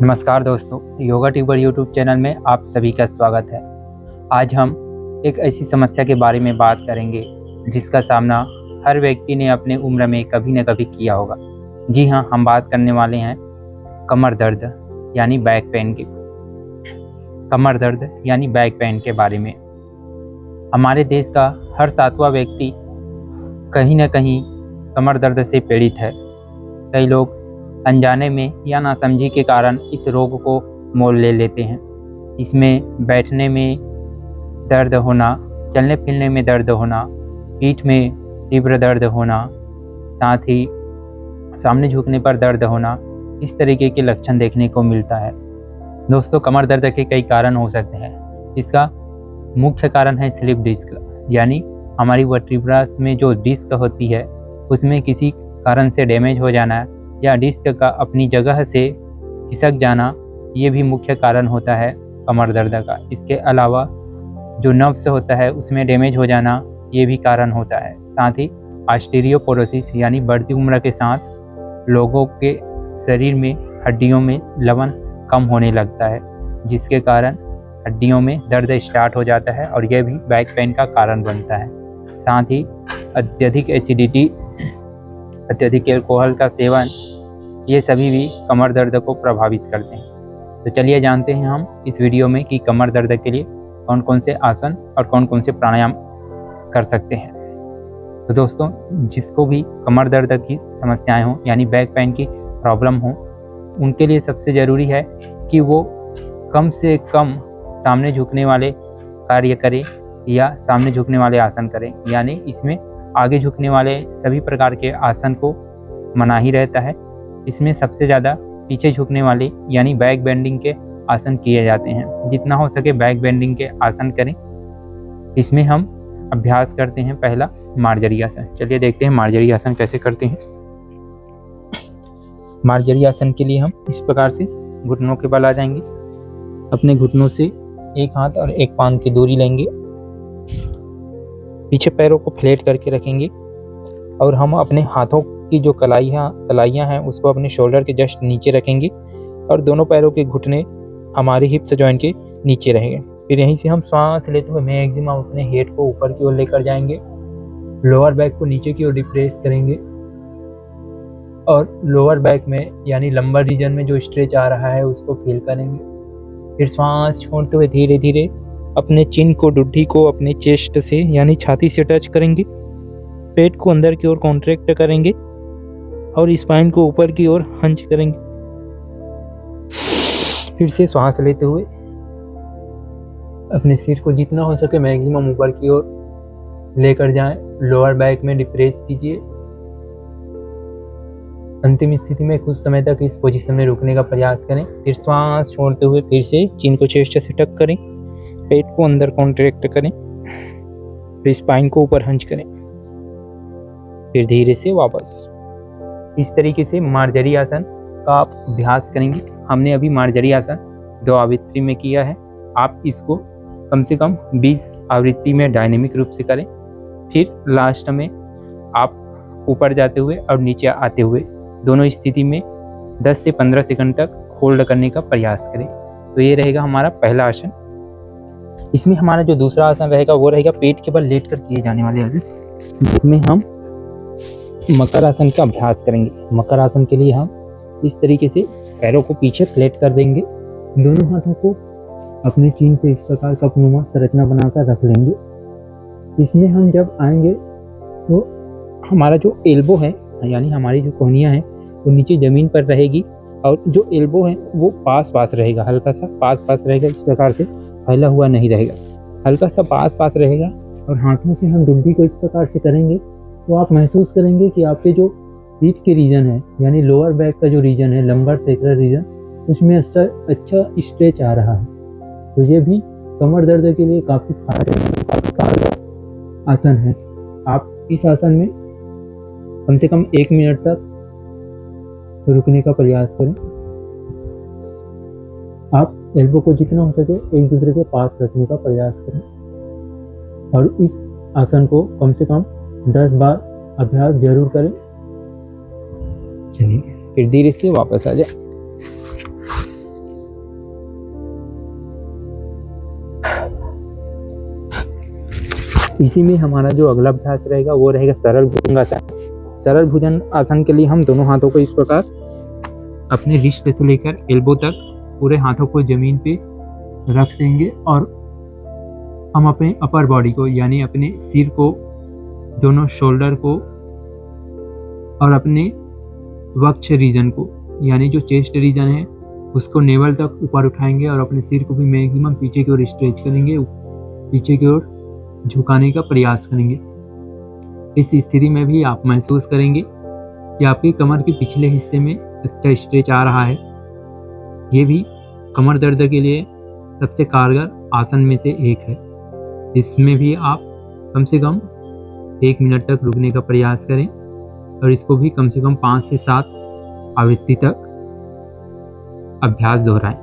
नमस्कार दोस्तों, yoga tuber YouTube channel में आप सभी का स्वागत है। आज हम एक ऐसी समस्या के बारे में बात करेंगे जिसका सामना हर व्यक्ति ने अपने उम्र में कभी न कभी किया होगा। जी हाँ, हम बात करने वाले हैं कमर दर्द यानी बैक पेन के बैक पेन के बारे में। हमारे देश का हर 7वां व्यक्ति कहीं न कहीं कमर दर्द से पीड़ित है। कई लोग अनजाने में या नासमझी के कारण इस रोग को मोल ले लेते हैं। इसमें बैठने में दर्द होना, चलने फिरने में दर्द होना, पीठ में तीव्र दर्द होना, साथ ही सामने झुकने पर दर्द होना, इस तरीके के लक्षण देखने को मिलता है। दोस्तों, कमर दर्द के कई कारण हो सकते हैं। इसका मुख्य कारण है स्लिप डिस्क, यानी हमारी वर्टिब्रास में जो डिस्क होती है उसमें किसी कारण से डैमेज हो जाना या डिस्क का अपनी जगह से खिसक जाना, ये भी मुख्य कारण होता है कमर दर्द का। इसके अलावा जो नर्व्स होता है उसमें डैमेज हो जाना, ये भी कारण होता है। साथ ही ऑस्टियोपोरोसिस यानी बढ़ती उम्र के साथ लोगों के शरीर में हड्डियों में लवण कम होने लगता है, जिसके कारण हड्डियों में दर्द स्टार्ट हो जाता है और यह भी बैक पेन का कारण बनता है। साथ ही अत्यधिक एसिडिटी, अत्यधिक अल्कोहल का सेवन, ये सभी भी कमर दर्द को प्रभावित करते हैं। तो चलिए जानते हैं हम इस वीडियो में कि कमर दर्द के लिए कौन कौन से आसन और कौन कौन से प्राणायाम कर सकते हैं। तो दोस्तों, जिसको भी कमर दर्द की समस्याएं हों यानी बैक पेन की प्रॉब्लम हो, उनके लिए सबसे ज़रूरी है कि वो कम से कम सामने झुकने वाले कार्य करें या सामने झुकने वाले आसन करें। यानी इसमें आगे झुकने वाले सभी प्रकार के आसन को मना ही रहता है। इसमें सबसे ज़्यादा पीछे झुकने वाले यानी बैक बेंडिंग के आसन किए जाते हैं। जितना हो सके बैक बेंडिंग के आसन करें। इसमें हम अभ्यास करते हैं पहला मार्जरी आसन। चलिए देखते हैं मार्जरी आसन कैसे करते हैं। मार्जरी आसन के लिए हम इस प्रकार से घुटनों के बल आ जाएंगे। अपने घुटनों से एक हाथ और एक पांव की दूरी लेंगे, पीछे पैरों को फ्लैट करके रखेंगे और हम अपने हाथों की जो कलाइयाँ हैं उसको अपने शोल्डर के जस्ट नीचे रखेंगे और दोनों पैरों के घुटने हमारे हिप्स जॉइंट के नीचे रहेंगे। फिर यहीं से हम सांस लेते हुए मैक्सिमम अपने हेड को ऊपर की ओर लेकर जाएंगे। लोअर बैक को नीचे की ओर डिप्रेस करेंगे और लोअर बैक में यानी लंबर रीजन में जो स्ट्रेच आ रहा है उसको फील करेंगे। फिर सांस छोड़ते हुए धीरे धीरे अपने चिन को, डुड्डी को अपने चेस्ट से यानी छाती से टच करेंगे। पेट को अंदर की ओर कॉन्ट्रैक्ट करेंगे और स्पाइन को ऊपर की ओर हंच करेंगे। फिर से सांस लेते हुए अपने सिर को जितना हो सके मैक्सिमम ऊपर की ओर लेकर जाएं। लोअर बैक में डिप्रेस कीजिए। अंतिम स्थिति में कुछ समय तक इस पोजीशन में रुकने का प्रयास करें। फिर सांस छोड़ते हुए फिर से चिन को चेस्ट से टक करें, पेट को अंदर कॉन्ट्रैक्ट करें, फिर स्पाइन को ऊपर हंच करें, फिर धीरे से वापस। इस तरीके से मार्जरी आसन का आप अभ्यास करेंगे। हमने अभी मार्जरी आसन 2 आवृत्ति में किया है। आप इसको कम से कम 20 आवृत्ति में डायनेमिक रूप से करें। फिर लास्ट में आप ऊपर जाते हुए और नीचे आते हुए दोनों स्थिति में 10 से 15 सेकंड तक होल्ड करने का प्रयास करें। तो ये रहेगा हमारा पहला आसन। इसमें हमारा जो दूसरा आसन रहेगा वो रहेगा पेट के बल लेट कर किए जाने वाले आसन, जिसमें हम मकर आसन का अभ्यास करेंगे। मकर आसन के लिए हम इस तरीके से पैरों को पीछे फ्लैट कर देंगे, दोनों हाथों को अपने चीन पे इस प्रकार का अपनुमा संरचना बनाकर रख लेंगे। इसमें हम जब आएंगे तो हमारा जो एल्बो है यानी हमारी जो कोहनियाँ हैं वो नीचे ज़मीन पर रहेगी और जो एल्बो है वो पास रहेगा, हल्का सा पास रहेगा। इस प्रकार से फैला हुआ नहीं रहेगा, हल्का सा पास रहेगा। और हाथों से हम डुंडी को इस प्रकार से करेंगे तो आप महसूस करेंगे कि आपके जो पीठ के रीजन है यानी लोअर बैक का जो रीजन है, लंबर सेक्रल रीजन, उसमें अच्छा स्ट्रेच आ रहा है। तो ये भी कमर दर्द के लिए काफ़ी फायदेमंद आसन है। आप इस आसन में कम से कम 1 मिनट तक रुकने का प्रयास करें। आप एल्बो को जितना हो सके एक दूसरे के पास रखने का प्रयास करें और इस आसन को कम से कम 10 बार अभ्यास जरूर करें। चलिए फिर धीरे से वापस आ जाए। इसी में हमारा जो अगला अभ्यास रहेगा वो रहेगा सरल भुजंगासन। सरल भुजंग आसन के लिए हम दोनों हाथों को इस प्रकार अपने रिस्ट से लेकर एल्बो तक पूरे हाथों को जमीन पे रख देंगे और हम अपने अपर बॉडी को यानी अपने सिर को, दोनों शोल्डर को और अपने वक्ष रीजन को यानी जो चेस्ट रीजन है उसको नेवल तक ऊपर उठाएंगे और अपने सिर को भी मैक्सिमम पीछे की ओर स्ट्रेच करेंगे, पीछे की ओर झुकाने का प्रयास करेंगे। इस स्थिति में भी आप महसूस करेंगे कि आपके कमर के पिछले हिस्से में अच्छा स्ट्रेच आ रहा है। ये भी कमर दर्द के लिए सबसे कारगर आसन में से एक है। इसमें भी आप कम से कम 1 मिनट तक रुकने का प्रयास करें और इसको भी कम से कम 5 से 7 आवृत्ति तक अभ्यास दोहराएं।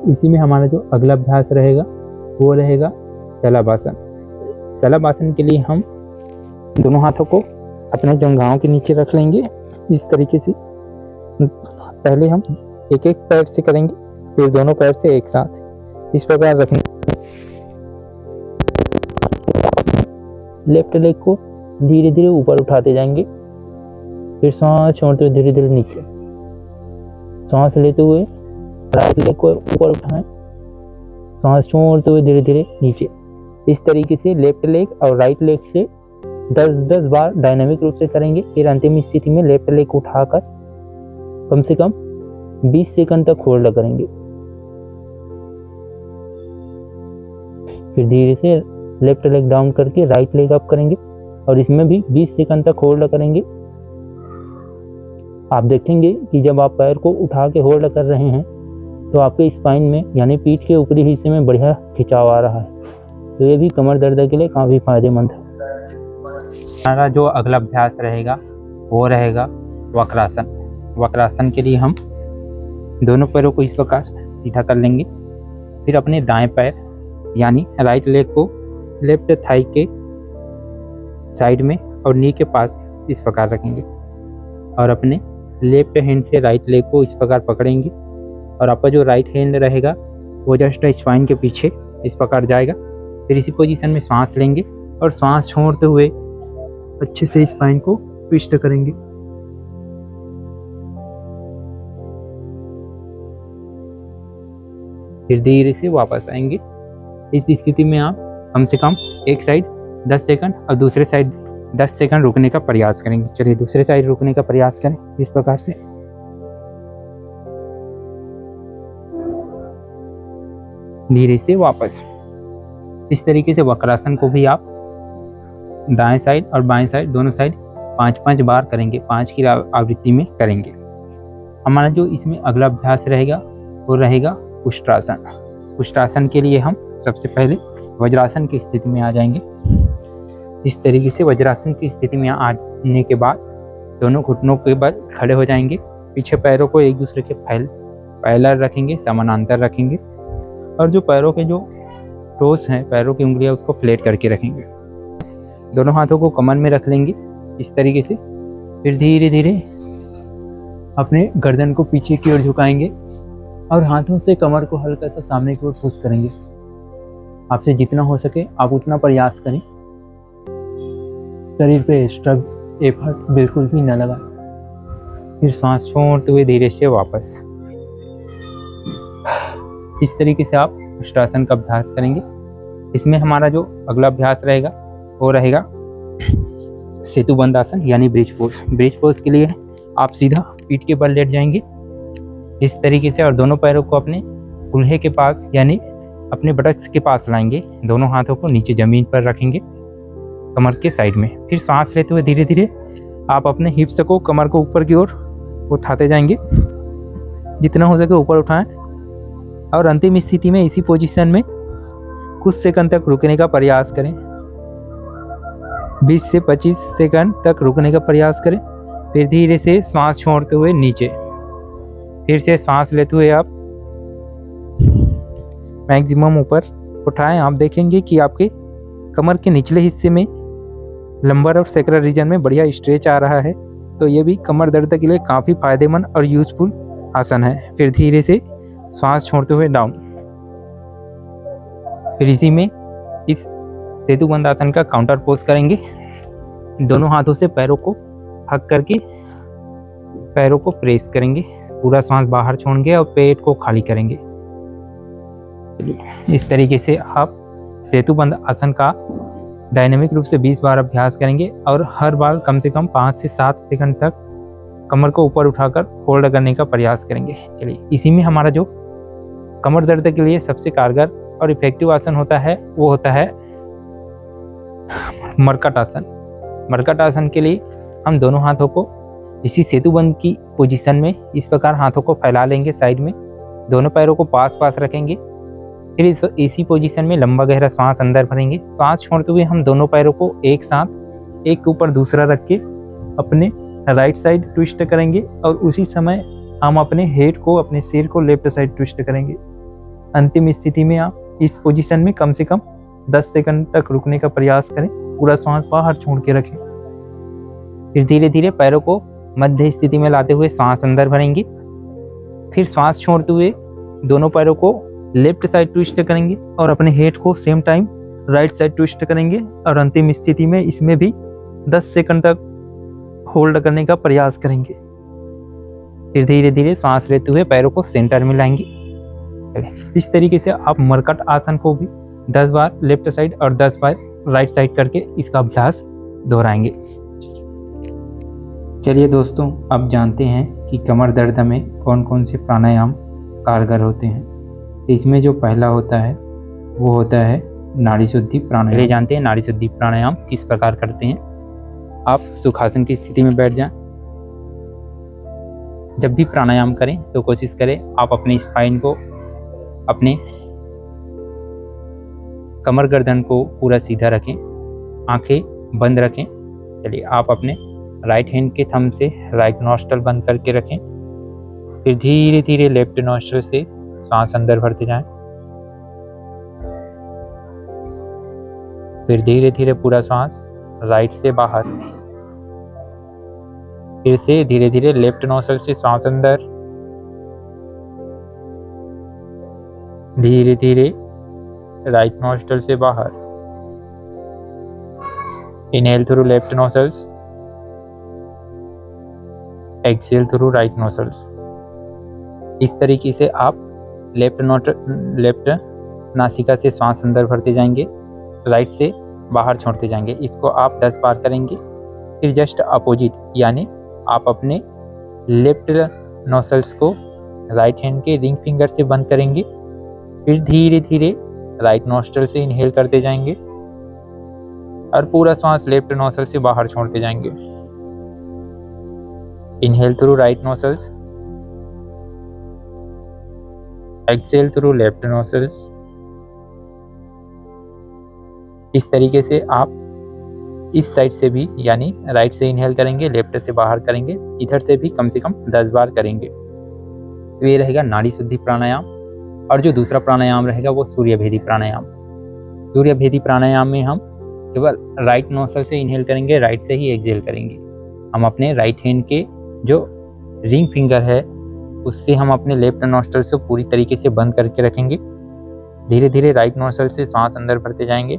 इसी में हमारा जो अगला अभ्यास रहेगा वो रहेगा शलभासन। शलभासन के लिए हम दोनों हाथों को अपने जंघाओं के नीचे रख लेंगे इस तरीके से। पहले हम एक एक पैर से करेंगे, फिर दोनों पैर से एक साथ इस प्रकार रखेंगे। लेफ्ट लेग को धीरे धीरे ऊपर उठाते जाएंगे, फिर सांस छोड़ते हुए धीरे धीरे नीचे, सांस लेते हुए राइट लेग को ऊपर उठाएं, सांस छोड़ते हुए धीरे धीरे नीचे। इस तरीके से लेफ्ट लेग और राइट लेग से 10-10 बार डायनामिक रूप से करेंगे। फिर अंतिम स्थिति में लेफ्ट लेग को उठाकर कम से कम 20 सेकंड तक होल्ड करेंगे। फिर धीरे से लेफ्ट लेग डाउन करके राइट लेग अप करेंगे और इसमें भी 20 सेकंड तक होल्ड करेंगे। आप देखेंगे कि जब आप पैर को उठा के होल्ड कर रहे हैं तो आपके स्पाइन में यानी पीठ के ऊपरी हिस्से में बढ़िया खिंचाव आ रहा है, तो ये भी कमर दर्द के लिए काफ़ी फायदेमंद है। हमारा जो अगला अभ्यास रहेगा वो रहेगा वक्रासन। वक्रासन के लिए हम दोनों पैरों को इस प्रकार सीधा कर लेंगे, फिर अपने दाएं पैर यानी राइट लेग को लेफ्ट थाई के साइड में और नी के पास इस प्रकार रखेंगे और अपने लेफ्ट हैंड से राइट लेग को इस प्रकार पकड़ेंगे और आपका जो राइट हैंड रहेगा वो जस्ट स्पाइन के पीछे इस प्रकार जाएगा। फिर इसी पोजीशन में सांस लेंगे और सांस छोड़ते हुए अच्छे से स्पाइन को ट्विस्ट करेंगे। फिर धीरे से वापस आएंगे। इस स्थिति में आप कम से कम एक साइड 10 सेकंड और दूसरे साइड 10 सेकंड रुकने का प्रयास करेंगे। चलिए दूसरे साइड रुकने का प्रयास करें इस प्रकार से। धीरे से वापस। इस तरीके से वक्रासन को भी आप दाएं साइड और बाएं साइड दोनों साइड 5-5 बार करेंगे, 5 की आवृत्ति में करेंगे। हमारा जो इसमें अगला अभ्यास रहेगा वो रहेगा उष्ट्रासन। उष्ट्रासन के लिए हम सबसे पहले वज्रासन की स्थिति में आ जाएंगे। इस तरीके से वज्रासन की स्थिति में आने के बाद दोनों घुटनों के बल खड़े हो जाएंगे, पीछे पैरों को एक दूसरे के पैरेलल रखेंगे, समानांतर रखेंगे और जो पैरों के जो टोस हैं, पैरों की उंगलियां उसको फ्लैट करके रखेंगे। दोनों हाथों को कमर में रख लेंगे इस तरीके से। फिर धीरे धीरे अपने गर्दन को पीछे की ओर झुकाएंगे और हाथों से कमर को हल्का सा सामने की ओर पुश करेंगे। आपसे जितना हो सके आप उतना प्रयास करें, शरीर पे एफर्ट बिल्कुल भी न लगाएं। फिर सांस छोड़ते हुए धीरे से वापस। इस तरीके से आप उष्ट्रासन का अभ्यास करेंगे। इसमें हमारा जो अगला अभ्यास रहेगा वो रहेगा सेतुबंध आसन यानी ब्रिज पोज। ब्रिज पोज के लिए आप सीधा पीठ के बल लेट जाएंगे इस तरीके से और दोनों पैरों को अपने कूल्हे के पास यानी अपने बटक्स के पास लाएंगे। दोनों हाथों को नीचे जमीन पर रखेंगे कमर के साइड में। फिर सांस लेते हुए धीरे धीरे आप अपने हिप्स को कमर को ऊपर की ओर उठाते जाएंगे, जितना हो सके ऊपर उठाएं और अंतिम स्थिति में इसी पोजीशन में कुछ सेकंड तक रुकने का प्रयास करें। 20 से 25 सेकंड तक रुकने का प्रयास करें। फिर धीरे से सांस छोड़ते हुए नीचे, फिर से सांस लेते हुए आप मैक्सिमम ऊपर उठाएं। आप देखेंगे कि आपके कमर के निचले हिस्से में लंबर और सैक्रल रीजन में बढ़िया स्ट्रेच आ रहा है, तो ये भी कमर दर्द के लिए काफ़ी फायदेमंद और यूजफुल आसन है। फिर धीरे से श्वास छोड़ते हुए डाउन। फिर इसी में इस सेतुबंद आसन का काउंटर पोज करेंगे। दोनों हाथों से पैरों को हक करके पैरों को प्रेस करेंगे। पूरा श्वास बाहर छोड़ेंगे और पेट को खाली करेंगे। इस तरीके से आप सेतुबंद आसन का डायनेमिक रूप से 20 बार अभ्यास करेंगे और हर बार कम से कम 5 से 7 सेकंड तक कमर को ऊपर उठाकर होल्ड करने का प्रयास करेंगे। चलिए, इसी में हमारा जो कमर दर्द के लिए सबसे कारगर और इफेक्टिव आसन होता है वो होता है मरकट आसन। मरकट आसन के लिए हम दोनों हाथों को इसी सेतुबंद की पोजीशन में इस प्रकार हाथों को फैला लेंगे साइड में, दोनों पैरों को पास पास रखेंगे। फिर इसी पोजीशन में लंबा गहरा श्वास अंदर भरेंगे। श्वास छोड़ते हुए हम दोनों पैरों को एक साथ एक के ऊपर दूसरा रख के अपने राइट साइड ट्विस्ट करेंगे और उसी समय हम अपने हेड को, अपने सिर को लेफ्ट साइड ट्विस्ट करेंगे। अंतिम स्थिति में आप इस पोजीशन में कम से कम 10 सेकंड तक रुकने का प्रयास करें। पूरा श्वास बाहर छोड़ के रखें। फिर धीरे धीरे पैरों को मध्य स्थिति में लाते हुए श्वास अंदर भरेंगे। फिर श्वास छोड़ते हुए दोनों पैरों को लेफ्ट साइड ट्विस्ट करेंगे और अपने हेड को same time right side twist करेंगे और अंतिम स्थिति में इसमें भी 10 सेकंड तक होल्ड करने का प्रयास करेंगे। फिर धीरे धीरे श्वास लेते हुए पैरों को सेंटर में लाएंगे। इस तरीके से आप मरकट आसन को भी 10 बार लेफ्ट साइड और 10 बार राइट साइड करके इसका अभ्यास दोहराएंगे। चलिए दोस्तों, अब जानते हैं कि कमर दर्द में कौन कौन से प्राणायाम कारगर होते हैं। तो इसमें जो पहला होता है वो होता है नाड़ी शुद्धि प्राणायाम। चलिए जानते हैं नाड़ी शुद्धि प्राणायाम किस प्रकार करते हैं। आप सुखासन की स्थिति में बैठ जाएं। जब भी प्राणायाम करें तो कोशिश करें आप अपनी स्पाइन को, अपने कमर गर्दन को पूरा सीधा रखें, आंखें बंद रखें। चलिए, आप अपने राइट हैंड के थंब से राइट नॉस्ट्रल बंद करके रखें। फिर धीरे धीरे लेफ्ट नॉस्ट्रल से सांस अंदर भरते जाएं। फिर धीरे धीरे पूरा सांस राइट से बाहर। फिर से धीरे धीरे लेफ्ट नॉस्ट्रल से सांस अंदर। धीरे धीरे राइट नॉस्ट्रल से बाहर। Inhale through left nostrils, exhale through right nostrils. इस तरीके से आप लेफ्ट नासिका से श्वास अंदर भरते जाएंगे, राइट से बाहर छोड़ते जाएंगे। इसको आप 10 बार करेंगे। फिर जस्ट अपोजिट, यानी आप अपने लेफ्ट नॉस्ट्रल्स को राइट हैंड के रिंग फिंगर से बंद करेंगे। फिर धीरे धीरे राइट नॉस्ट्रल से इनहेल करते जाएंगे और पूरा श्वास लेफ्ट नॉस्ट्रल से बाहर छोड़ते जाएंगे। Inhale through right nostrils, exhale through left nostrils. इस तरीके से आप इस साइड से भी, यानी राइट से इनहेल करेंगे, लेफ्ट से बाहर करेंगे, इधर से भी कम से कम 10 बार करेंगे। तो ये रहेगा नाड़ी शुद्धि प्राणायाम। और जो दूसरा प्राणायाम रहेगा वो सूर्यभेदी प्राणायाम। सूर्यभेदी प्राणायाम में हम केवल राइट नोस्ट्रल से इनहेल करेंगे, राइट से ही एक्सहेल करेंगे। हम अपने राइट हैंड के जो रिंग फिंगर है उससे हम अपने लेफ्ट नोस्ट्रल से पूरी तरीके से बंद करके रखेंगे। धीरे धीरे राइट नोस्ट्रल से सांस अंदर भरते जाएंगे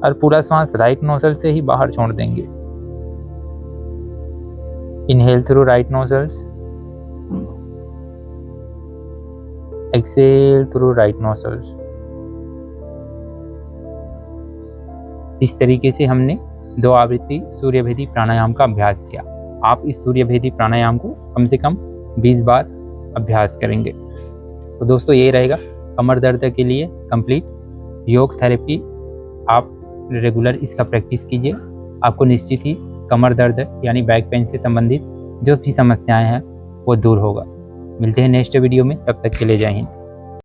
और पूरा सांस राइट नोस्ट्रल से ही बाहर छोड़ देंगे। Inhale through right nostrils, exhale through right nostrils. इस तरीके से हमने 2 आवृत्ति सूर्यभेदी प्राणायाम का अभ्यास किया। आप इस सूर्यभेदी प्राणायाम को कम से कम 20 बार अभ्यास करेंगे। तो दोस्तों ये रहेगा कमर दर्द के लिए कंप्लीट योग थेरेपी। आप रेगुलर इसका प्रैक्टिस कीजिए, आपको निश्चित ही कमर दर्द यानी बैक पेन से संबंधित जो भी समस्याएं हैं वो दूर होगा। मिलते हैं नेक्स्ट वीडियो में, तब तक के लिए जय हिंद।